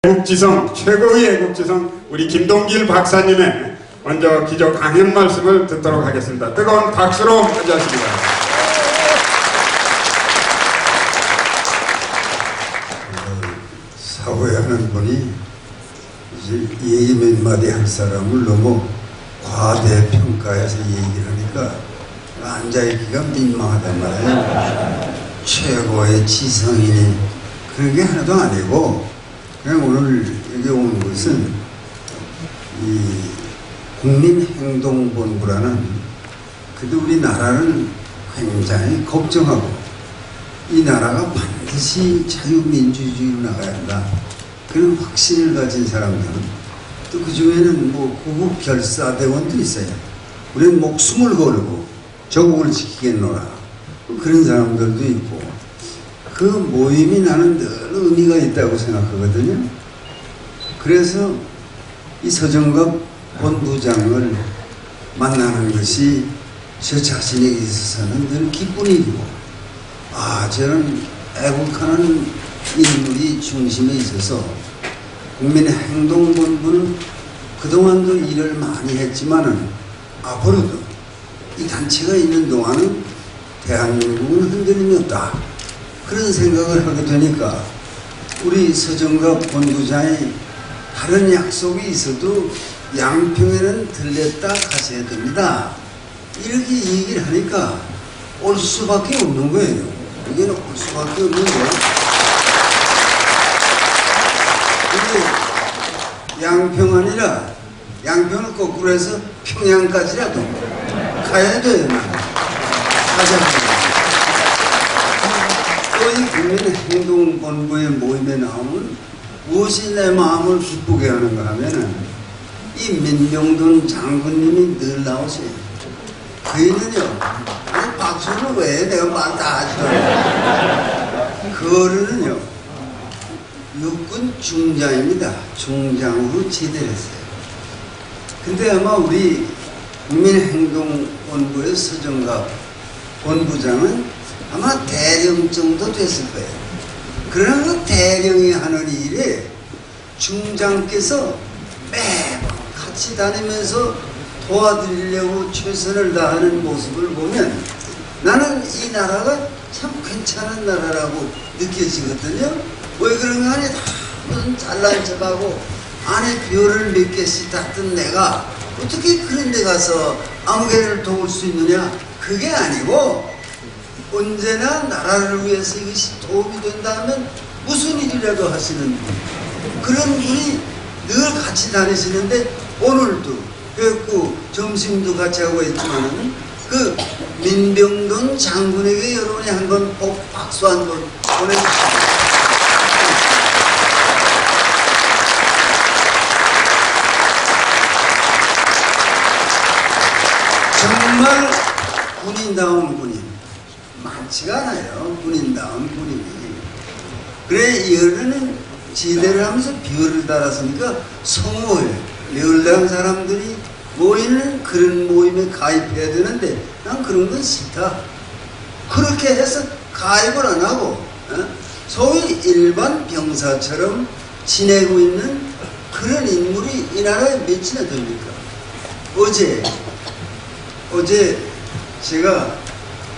애국지성, 최고의 애국지성 우리 김동길 박사님의 먼저 기조 강연 말씀을 듣도록 하겠습니다. 뜨거운 박수로 맞이하십니다. 사회하는 분이 이제 얘기 몇 마디 할 사람을 너무 과대평가해서 얘기를 하니까 앉아있기가 민망하단 말이에요. 최고의 지성인이 그런 게 하나도 아니고 그냥 오늘 여기 온 것은 이 국민행동본부라는 그래도 우리나라를 굉장히 걱정하고 이 나라가 반드시 자유민주주의로 나가야 한다 그런 확신을 가진 사람들은 또 그 중에는 뭐 구국 결사대원도 있어요. 우리는 목숨을 걸고 조국을 지키겠노라 그런 사람들도 있고 그 모임이 나는 늘 의미가 있다고 생각하거든요. 그래서 이 서정갑 본부장을 만나는 것이 저 자신에게 있어서는 늘 기쁜 일이고 저는 애국하는 인물이 중심에 있어서 국민행동본부는 그동안도 일을 많이 했지만은 앞으로도 이 단체가 있는 동안은 대한민국은 흔들림이 없다 그런 생각을 하게 되니까 우리 서정갑 본부장이 다른 약속이 있어도 양평에는 들렸다 가셔야 됩니다 이렇게 얘기를 하니까 올 수밖에 없는 거예요. 여기는 올 수밖에 없는 거예요. 근데 양평 아니라 양평을 거꾸로 해서 평양까지라도 가야 돼요. 가자. 또 이 국민행동본부의 모임에 나오면 무엇이 내 마음을 기쁘게 하는가 하면은 이 민병돈 장군님이 늘 나오세요. 그이는요, 아니 박수를 왜 내가 말 다 하시더라고요. 그거는요, 육군 중장입니다. 중장으로 제대를 했어요. 근데 아마 우리 국민행동본부의 서정갑 본부장은 아마 대령 정도 됐을 거예요. 그러나 그 대령이 하는 일에 중장께서 매번 같이 다니면서 도와드리려고 최선을 다하는 모습을 보면 나는 이 나라가 참 괜찮은 나라라고 느껴지거든요. 왜 그런가 하니 다 무슨 잘난 척하고 안에 별을 몇 개씩 땄던 내가 어떻게 그런 데 가서 아무 개를 도울 수 있느냐 그게 아니고 언제나 나라를 위해서 이것이 도움이 된다면 무슨 일이라도 하시는 분 그런 분이 늘 같이 다니시는데 오늘도 뵙고 점심도 같이 하고 있지만 그 민병돈 장군에게 여러분이 한번 꼭 박수 한번 보내주십시오. 정말 군인다운 군인 많지가 않아요. 군인다운 군인이. 그래 여름에는 지대를 하면서 별을 달았으니까 성호에 열당 사람들이 모이는 그런 모임에 가입해야 되는데 난 그런 건 싫다. 그렇게 해서 가입을 안 하고 소위 일반 병사처럼 지내고 있는 그런 인물이 이 나라에 몇이나 됩니까? 어제 제가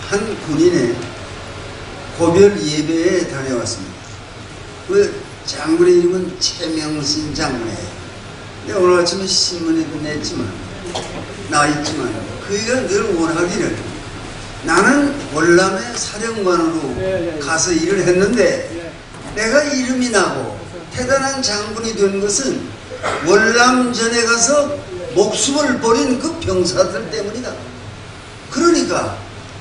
한 군인의 고별 예배에 다녀왔습니다. 그 장군의 이름은 최명신 장군이에요. 내가 오늘 아침에 신문에도 냈지만 나있지만 그이가 늘 원하기를 나는 월남의 사령관으로 가서 일을 했는데 내가 이름이 나고 대단한 장군이 된 것은 월남전에 가서 목숨을 버린 그 병사들 때문이다. 그러니까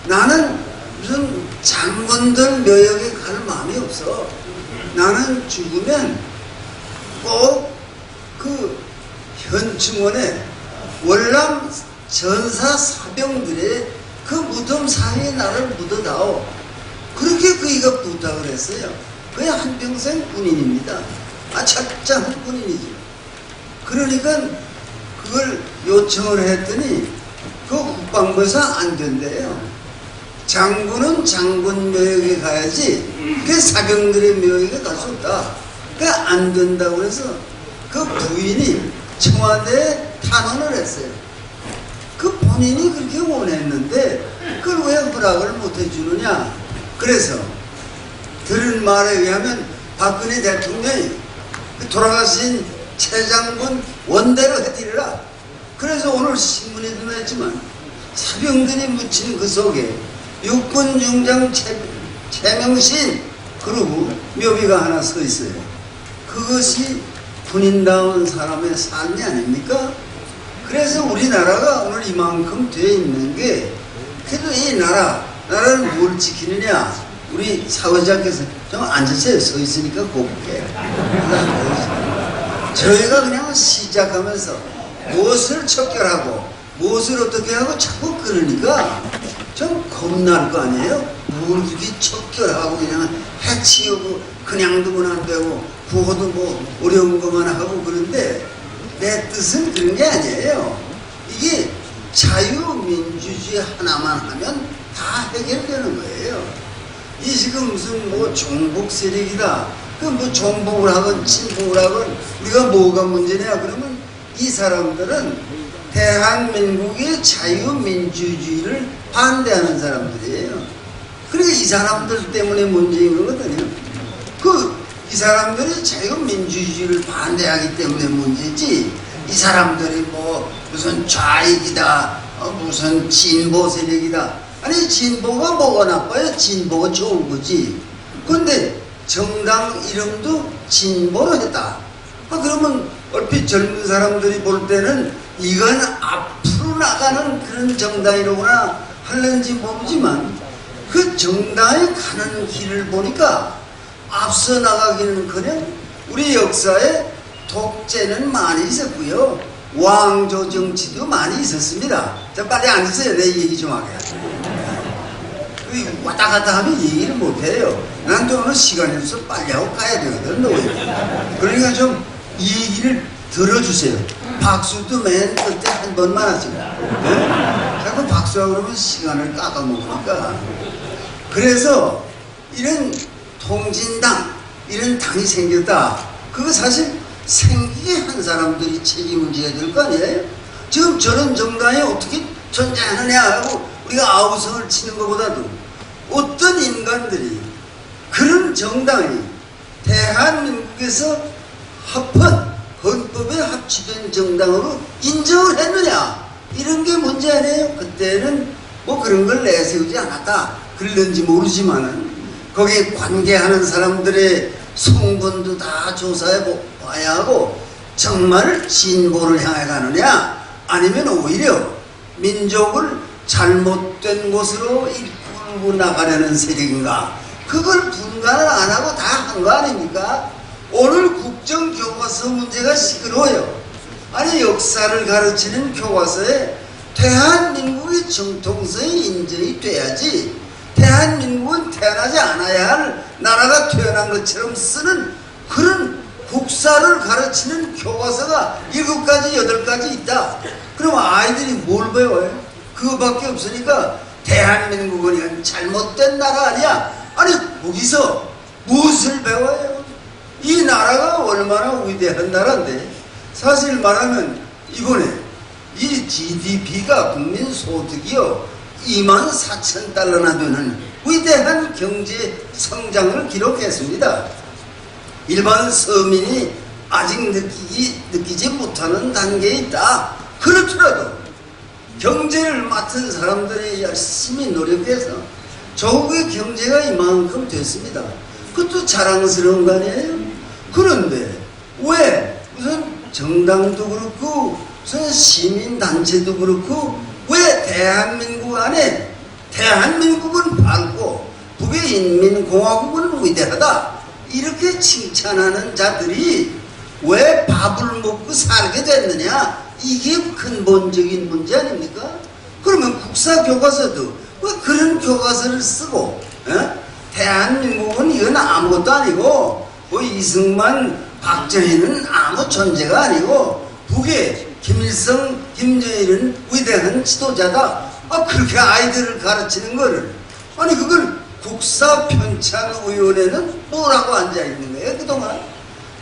나는 무슨 장군들 묘역에 갈 마음이 없어. 나는 죽으면 꼭 그 현충원에 월남 전사 사병들의 그 무덤 사이에 나를 묻어다오. 그렇게 그이가 부탁을 했어요. 그게 한평생 군인입니다. 착장한 군인이죠. 그러니까 그걸 요청을 했더니 그 국방부에서 안 된대요. 장군은 장군 묘역에 가야지 그 사병들의 묘역에 갈 수 없다. 그러니까 안 된다고 해서 그 부인이 청와대에 탄원을 했어요. 그 본인이 그렇게 원했는데 그걸 왜 허락을 못 해주느냐. 그래서 들은 말에 의하면 박근혜 대통령이 돌아가신 최 장군 원대로 해드리라. 그래서 오늘 신문에도 냈지만 사병들이 묻힌 그 속에 육군 중장 최명신 그러고 묘비가 하나 서 있어요. 그것이 군인다운 사람의 삶이 아닙니까? 그래서 우리나라가 오늘 이만큼 돼 있는 게 그래도 이 나라를 뭘 지키느냐. 우리 사회자께서 좀 앉으세요. 서 있으니까 곱게. 저희가 그냥 시작하면서 무엇을 척결하고 무엇을 어떻게 하고 자꾸 그러니까 좀 겁날 거 아니에요? 뭘 그렇게 척결하고 그냥 해치우고 그냥 두면 안 되고 구호도 뭐 어려운 것만 하고 그런데 내 뜻은 그런 게 아니에요. 이게 자유민주주의 하나만 하면 다 해결되는 거예요. 이 지금 무슨 뭐 종북 세력이다. 그 뭐 종북을 하건 친북을 하건 우리가 뭐가 문제냐 그러면 이 사람들은 대한민국의 자유민주주의를 반대하는 사람들이에요. 그러니까 이 사람들 때문에 문제인 거거든요. 이 사람들이 자유민주주의를 반대하기 때문에 문제지 이 사람들이 뭐 무슨 좌익이다 무슨 진보 세력이다. 아니 진보가 뭐가 나빠요? 진보가 좋은 거지. 근데 정당 이름도 진보로 했다. 그러면 얼핏 젊은 사람들이 볼 때는 이건 앞으로 나가는 그런 정당이로구나 할는지 모르지만 그 정당에 가는 길을 보니까 앞서 나가기는커녕 우리 역사에 독재는 많이 있었고요. 왕조 정치도 많이 있었습니다. 자, 빨리 앉으세요. 내 얘기 좀 하게. 왔다 갔다 하면 얘기를 못해요. 난 또 오늘 시간이 없어 빨리 하고 가야 되거든. 그러니까 좀 이 얘기를 들어주세요. 박수도 맨 끝에 한 번만 하세요. 네? 자꾸 박수하고 그러면 시간을 깎아먹으니까. 그래서 이런 통진당 이런 당이 생겼다. 그거 사실 생기게 한 사람들이 책임을 져야 될 거 아니에요? 지금 저런 정당이 어떻게 존재하느냐 하고 우리가 아우성을 치는 것보다도 어떤 인간들이 그런 정당이 대한민국에서 합헌 헌법에 합치된 정당으로 인정을 했느냐 이런 게 문제 아니에요? 그때는 뭐 그런 걸 내세우지 않았다 그랬는지 모르지만은 거기에 관계하는 사람들의 성분도 다 조사해 봐야 하고 정말 진보를 향해 가느냐 아니면 오히려 민족을 잘못된 곳으로 이끌고 나가려는 세력인가 그걸 분간을 안 하고 다 한 거 아닙니까? 오늘 국정교과서 문제가 시끄러워요. 아니 역사를 가르치는 교과서에 대한민국의 정통성이 인정이 돼야지 대한민국은 태어나지 않아야 할 나라가 태어난 것처럼 쓰는 그런 국사를 가르치는 교과서가 7가지 8가지 있다. 그럼 아이들이 뭘 배워요? 그거밖에 없으니까 대한민국은 이건 잘못된 나라 아니야. 아니 거기서 무엇을 배워요? 이 나라가 얼마나 위대한 나라인데 사실 말하면 이번에 이 GDP가 국민소득이요 24,000달러나 되는 위대한 경제 성장을 기록했습니다. 일반 서민이 아직 느끼지 못하는 단계에 있다. 그렇더라도 경제를 맡은 사람들이 열심히 노력해서 조국의 경제가 이만큼 됐습니다. 그것도 자랑스러운 거 아니에요? 그런데 왜 무슨 정당도 그렇고 무슨 시민단체도 그렇고 왜 대한민국 안에 대한민국은 밝고 북의 인민공화국은 위대하다 이렇게 칭찬하는 자들이 왜 밥을 먹고 살게 됐느냐 이게 근본적인 문제 아닙니까? 그러면 국사교과서도 왜 그런 교과서를 쓰고 대한민국은 이건 아무것도 아니고 뭐 이승만 박정희는 아무 존재가 아니고 북의 김일성 김정일은 위대한 지도자다 그렇게 아이들을 가르치는 거를 아니 그걸 국사편찬위원회는 뭐라고 앉아있는 거예요 그동안?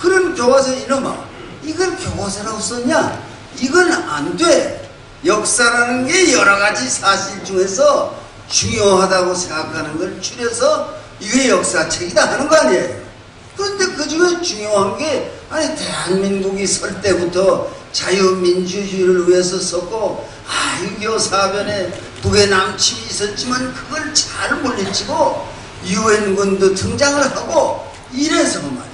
그런 교과서 이놈아, 이걸 교과서라고 썼냐? 이건 안 돼. 역사라는 게 여러 가지 사실 중에서 중요하다고 생각하는 걸 추려서 이게 역사책이다 하는 거 아니에요. 그런데 그 중에 중요한 게, 아니 대한민국이 설 때부터 자유민주주의를 위해서 썼고, 유교 사변에 북의 남침이 있었지만 그걸 잘 물리치고 유엔군도 등장을 하고 이래서 말이야,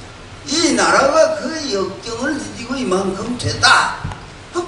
이 나라가 그 역경을 디디고 이만큼 됐다.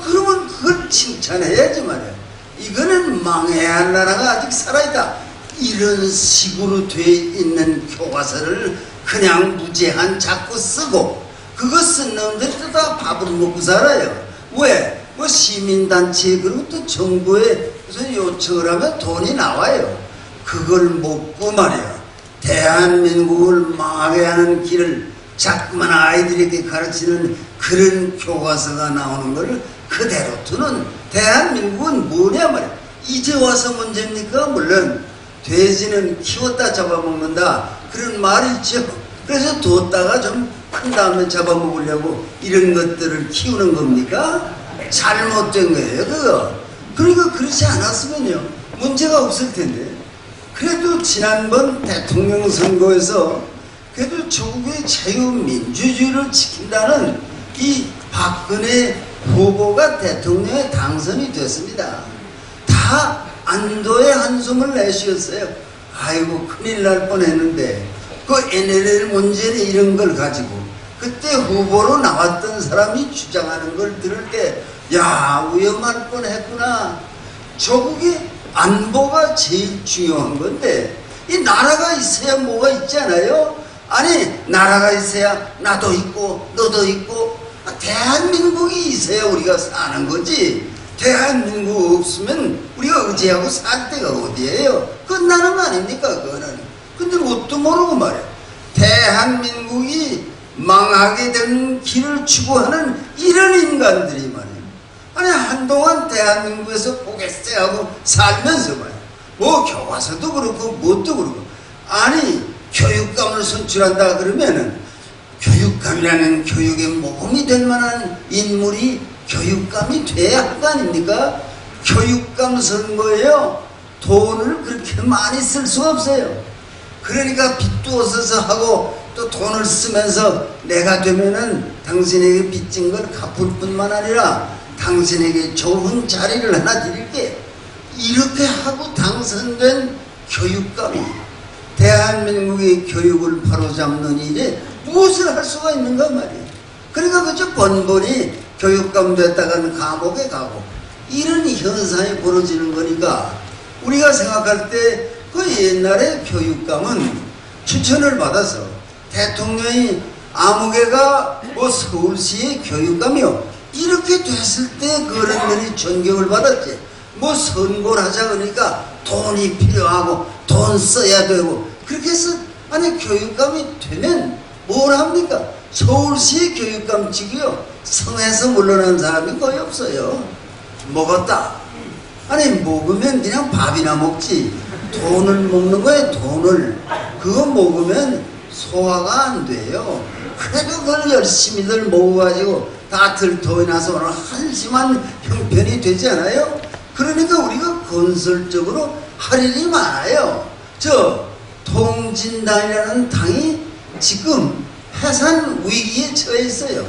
그러면 그걸 칭찬해야지 말이야. 이거는 망해야 할 나라가 아직 살아있다. 이런 식으로 돼 있는 교과서를 그냥 무제한 자꾸 쓰고, 그거 쓴 놈들도 다 밥을 먹고 살아요. 왜? 뭐 시민단체 그리고 또 정부에 무슨 요청을 하면 돈이 나와요. 그걸 먹고 말이야, 대한민국을 망하게 하는 길을 자꾸만 아이들에게 가르치는 그런 교과서가 나오는 걸 그대로 두는 대한민국은 뭐냐 말이야. 이제 와서 문제입니까? 물론 돼지는 키웠다 잡아먹는다 그런 말이 있죠. 그래서 뒀다가 좀 큰 다음에 잡아먹으려고 이런 것들을 키우는 겁니까? 잘못된 거예요 그거. 그러니까 그렇지 않았으면요 문제가 없을 텐데. 그래도 지난번 대통령 선거에서 그래도 조국의 자유민주주의를 지킨다는 이 박근혜 후보가 대통령에 당선이 됐습니다. 다 안도의 한숨을 내쉬었어요. 아이고 큰일 날 뻔했는데, 그 NLL 문제는 이런 걸 가지고 그때 후보로 나왔던 사람이 주장하는 걸 들을 때, 야 위험할 뻔했구나. 조국의 안보가 제일 중요한 건데, 이 나라가 있어야 뭐가 있잖아요. 아니 나라가 있어야 나도 있고 너도 있고, 대한민국이 있어야 우리가 사는 거지. 대한민국 없으면 우리가 의지하고 살 데가 어디예요? 끝나는 거 아닙니까 그거는. 근데 뭣도 모르고 말이야, 대한민국이 망하게 된 길을 추구하는 이런 인간들이 말이야, 아니 한동안 대한민국에서 보겠어 하고 살면서 말이야, 뭐 교과서도 그렇고 뭣도 그렇고, 아니 교육감을 선출한다 그러면은 교육감이라는 교육의 모범이 될 만한 인물이 교육감이 돼야 할 거 아닙니까? 교육감 선거에요 돈을 그렇게 많이 쓸 수가 없어요. 그러니까 빚도 없어서 하고 또 돈을 쓰면서 내가 되면은 당신에게 빚진 걸 갚을 뿐만 아니라 당신에게 좋은 자리를 하나 드릴게, 이렇게 하고 당선된 교육감이 대한민국의 교육을 바로잡는 일에 무엇을 할 수가 있는가 말이에요. 그러니까 그저 번번이 교육감 됐다가는 감옥에 가고 이런 현상이 벌어지는 거니까, 우리가 생각할 때 그 옛날에 교육감은 추천을 받아서 대통령이 아무개가 뭐 서울시의 교육감이요 이렇게 됐을 때 그 어른들이 존경을 받았지. 뭐 선거를 하자 그러니까 돈이 필요하고 돈 써야 되고 그렇게 해서, 아니 교육감이 되면 뭘 합니까? 서울시 교육감직이요 성에서 물러난 사람이 거의 없어요. 먹었다, 아니 먹으면 그냥 밥이나 먹지 돈을 먹는 거예요. 돈을 그거 먹으면 소화가 안 돼요. 그래도 그걸 열심히들 먹어가지고 다 들통이 나서 오늘 한심한 형편이 되지 않아요? 그러니까 우리가 건설적으로 할 일이 많아요. 저 통진당이라는 당이 지금 해산 위기에 처해 있어요.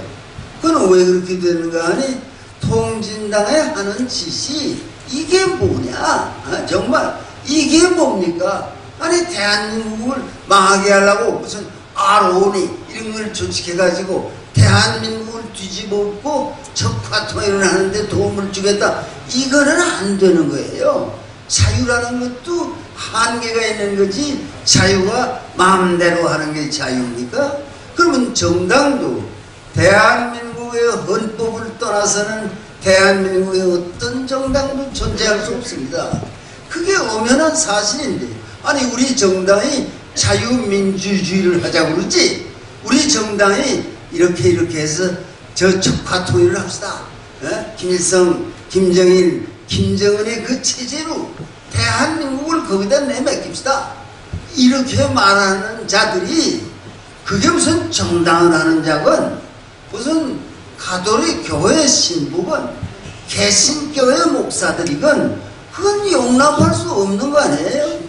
그건 왜 그렇게 되는가 하니, 통진당에 하는 짓이 이게 뭐냐, 정말 이게 뭡니까? 아니 대한민국을 망하게 하려고 무슨 RO니 이런 걸 조직해가지고 대한민국을 뒤집어엎고 적화통일을 하는데 도움을 주겠다, 이거는 안 되는 거예요. 자유라는 것도 한계가 있는 거지, 자유가 마음대로 하는 게 자유입니까? 그러면 정당도 대한민국의 헌법을 떠나서는 대한민국의 어떤 정당도 존재할 수 없습니다. 그게 엄연한 사실인데, 아니 우리 정당이 자유민주주의를 하자고 그러지, 우리 정당이 이렇게 해서 저 적화통일을 합시다. 김일성, 김정일, 김정은의 그 체제로 대한민국을 거기다 내맡깁시다, 이렇게 말하는 자들이 그게 무슨 정당을 하는 자건 무슨 가톨릭 교회 신부건 개신교회 목사들이건 그건 용납할 수 없는 거 아니에요?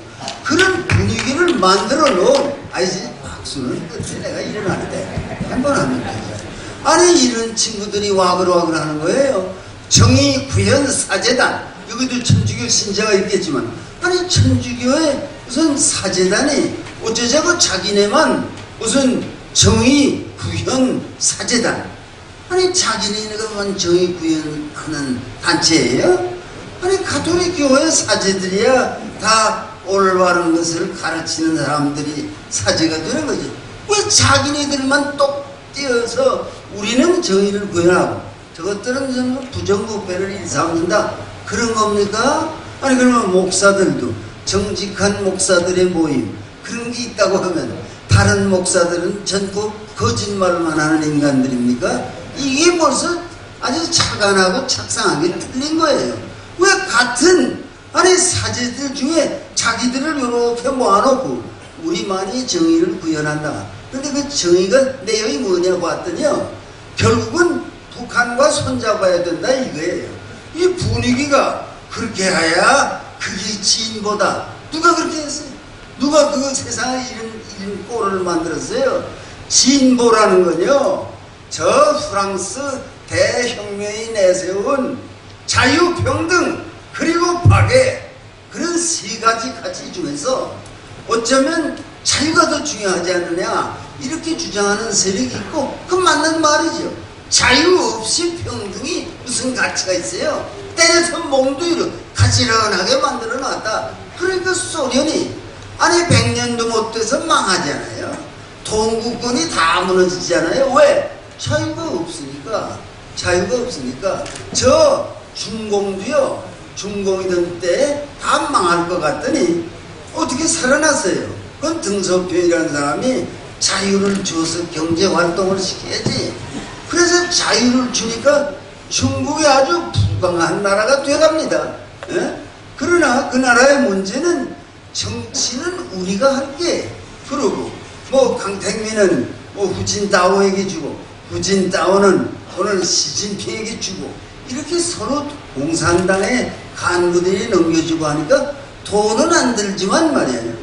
그런 분위기를 만들어 놓은, 아니지, 박수는 그때 내가 일어나는데 한 번 하면 되죠. 아니, 이런 친구들이 와글와글 하는 거예요. 정의구현사재단, 여기도 천주교 신자가 있겠지만, 아니, 천주교의 무슨 사재단이 어쩌자고 자기네만 무슨 정의구현사재단, 아니, 자기네가 정의구현하는 단체예요? 아니, 가톨릭 교회 사제들이야 다 올바른 것을 가르치는 사람들이 사제가 되는 거지. 왜 자기네들만 똑 띄어서 우리는 정의를 구현하고 저것들은 전부 부정부패를 일삼는다, 그런 겁니까? 아니, 그러면 목사들도 정직한 목사들의 모임 그런 게 있다고 하면 다른 목사들은 전부 거짓말만 하는 인간들입니까? 이게 벌써 아주 착안하고 착상하게 틀린 거예요. 왜 같은, 아니, 사제들 중에 자기들을 이렇게 모아놓고 우리만이 정의를 구현한다. 근데 그 정의가 내용이 뭐냐고 봤더니요, 결국은 북한과 손잡아야 된다 이거예요. 이 분위기가 그렇게 해야 그게 진보다. 누가 그렇게 했어요? 누가 그 세상에 이런 꼴을 만들었어요? 진보라는 건요, 저 프랑스 대혁명이 내세운 자유평등 그리고 박애, 그런 세 가지 가치 중에서 어쩌면 자유가 더 중요하지 않느냐 이렇게 주장하는 세력이 있고, 그 맞는 말이죠. 자유 없이 평등이 무슨 가치가 있어요? 때려서 몽둥이로 가지런하게 만들어 놨다. 그러니까 소련이 아니 100년도 못 돼서 망하잖아요. 동구권이 다 무너지잖아요. 왜? 자유가 없으니까. 자유가 없으니까. 저 중공도요, 중공이던 때 다 망할 것 같더니 어떻게 살아났어요? 그건 등소평이라는 사람이 자유를 줘서 경제활동을 시켜야지. 그래서 자유를 주니까 중국이 아주 부강한 나라가 돼갑니다. 예? 그러나 그 나라의 문제는 정치는 우리가 할게. 그러고 뭐 강택민은 뭐 후진타오에게 주고, 후진타오는 오늘 시진핑에게 주고, 이렇게 서로 공산당의 간부들이 넘겨주고 하니까 돈은 안 들지만 말이에요.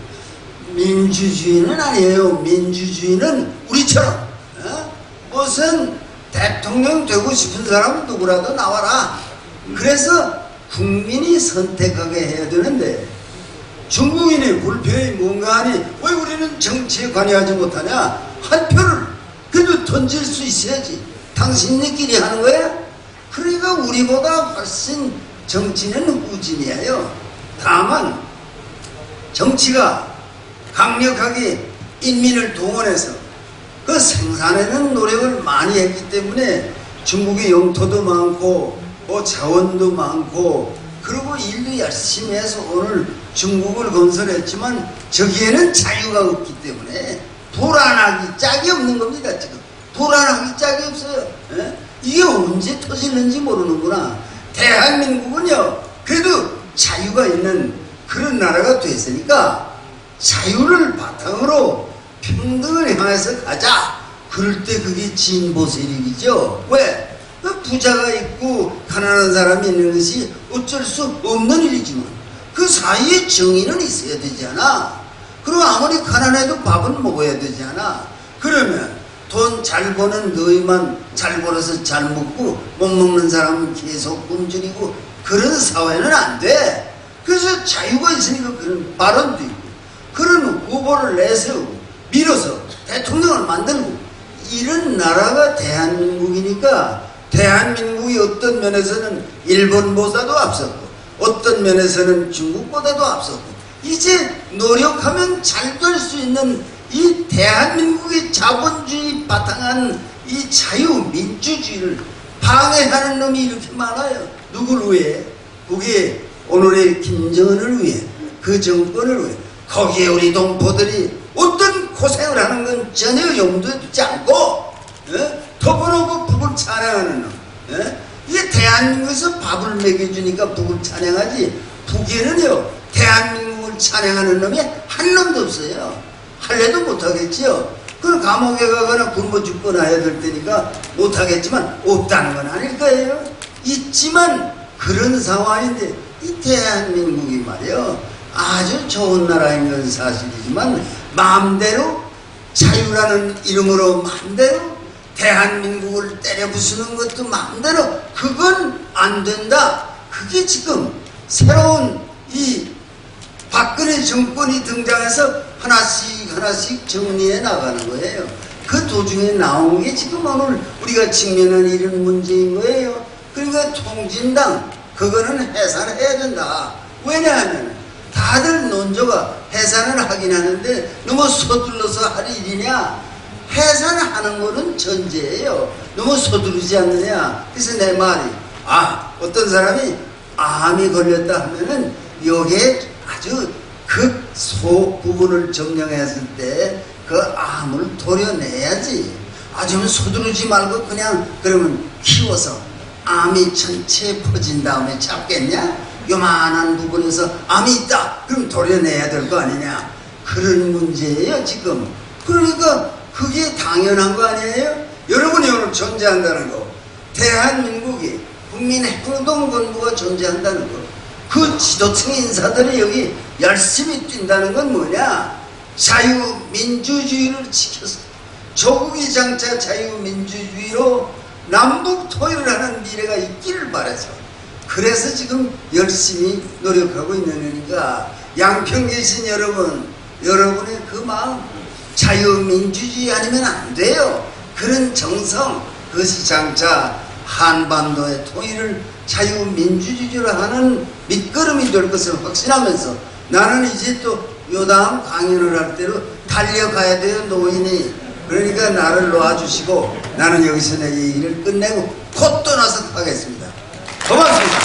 민주주의는 아니에요. 민주주의는 우리처럼 무슨 대통령 되고 싶은 사람은 누구라도 나와라. 그래서 국민이 선택하게 해야 되는데, 중국인의 불편이 뭔가 하니 왜 우리는 정치에 관여하지 못하냐? 한 표를 그래도 던질 수 있어야지. 당신네끼리 하는 거야? 그러니까 우리보다 훨씬 정치는 후진이에요. 다만 정치가 강력하게 인민을 동원해서 그 생산에는 노력을 많이 했기 때문에 중국의 영토도 많고 뭐 자원도 많고, 그리고 일도 열심히 해서 오늘 중국을 건설했지만 저기에는 자유가 없기 때문에 불안하기 짝이 없는 겁니다. 지금 불안하기 짝이 없어요. 에? 이게 언제 터지는지 모르는구나. 대한민국은요, 그래도 자유가 있는 그런 나라가 됐으니까 자유를 바탕으로 평등을 향해서 가자. 그럴 때 그게 진보 세력이죠. 왜? 부자가 있고 가난한 사람이 있는 것이 어쩔 수 없는 일이지만 그 사이에 정의는 있어야 되지 않아? 그리고 아무리 가난해도 밥은 먹어야 되지 않아? 그러면 돈 잘 버는 너희만 잘 벌어서 잘 먹고 못 먹는 사람은 계속 굶주리고 그런 사회는 안 돼. 그래서 자유가 있으니까 그런 발언도 있고 그런 후보를 내세우고 밀어서 대통령을 만들고 이런 나라가 대한민국이니까, 대한민국이 어떤 면에서는 일본보다도 앞섰고 어떤 면에서는 중국보다도 앞섰고, 이제 노력하면 잘 될 수 있는 이 대한민국의 자본주의 바탕한 이 자유민주주의를 방해하는 놈이 이렇게 많아요. 누구를 위해? 그게 오늘의 김정은을 위해, 그 정권을 위해. 거기에 우리 동포들이 어떤 고생을 하는 건 전혀 염두에 두지 않고 덮어놓고 북을 찬양하는 놈. 이게 대한민국에서 밥을 먹여주니까 북을 찬양하지, 북에는요 대한민국을 찬양하는 놈이 한 놈도 없어요. 할래도 못하겠지요. 그럼 감옥에 가거나 굶어 죽거나 해야 될 테니까 못하겠지만 없다는 건 아닐 거예요. 있지만 그런 상황인데 이 대한민국이 말이요 아주 좋은 나라인 건 사실이지만 마음대로 자유라는 이름으로 마음대로 대한민국을 때려 부수는 것도 마음대로 그건 안 된다. 그게 지금 새로운 이 박근혜 정권이 등장해서 하나씩 하나씩 정리해 나가는 거예요. 그 도중에 나온 게 지금 오늘 우리가 직면한 이런 문제인 거예요. 그러니까 통진당 그거는 해산해야 된다. 왜냐하면 다들 논조가 해산을 하긴 하는데 너무 서둘러서 할 일이냐. 해산하는 거는 전제예요. 너무 서두르지 않느냐. 그래서 내 말이 어떤 사람이 암이 걸렸다 하면은 여기에 아주 극소 부분을 점령했을 때 그 암을 도려내야지. 좀 서두르지 말고 그냥 그러면 키워서 암이 전체에 퍼진 다음에 잡겠냐? 요만한 부분에서 암이 있다. 그럼 도려내야 될 거 아니냐? 그런 문제예요 지금. 그러니까 그게 당연한 거 아니에요? 여러분이 오늘 존재한다는 거, 대한민국이 국민행동본부가 존재한다는 거, 그 지도층 인사들이 여기 열심히 뛴다는 건 뭐냐? 자유민주주의를 지켜서 조국이 장차 자유민주주의로 남북 통일을 하는 미래가 있기를 바라서 그래서 지금 열심히 노력하고 있는 거니까 양평 계신 여러분, 여러분의 그 마음 자유민주주의 아니면 안 돼요. 그런 정성, 그것이 장차 한반도의 통일을 자유민주주의로 하는 밑거름이 될 것을 확신하면서 나는 이제 또 요다음 강연을 할 때로 달려가야 돼요. 노인이. 그러니까 나를 놓아주시고 나는 여기서 내 얘기를 끝내고 곧 떠나서 가겠습니다. 고맙습니다.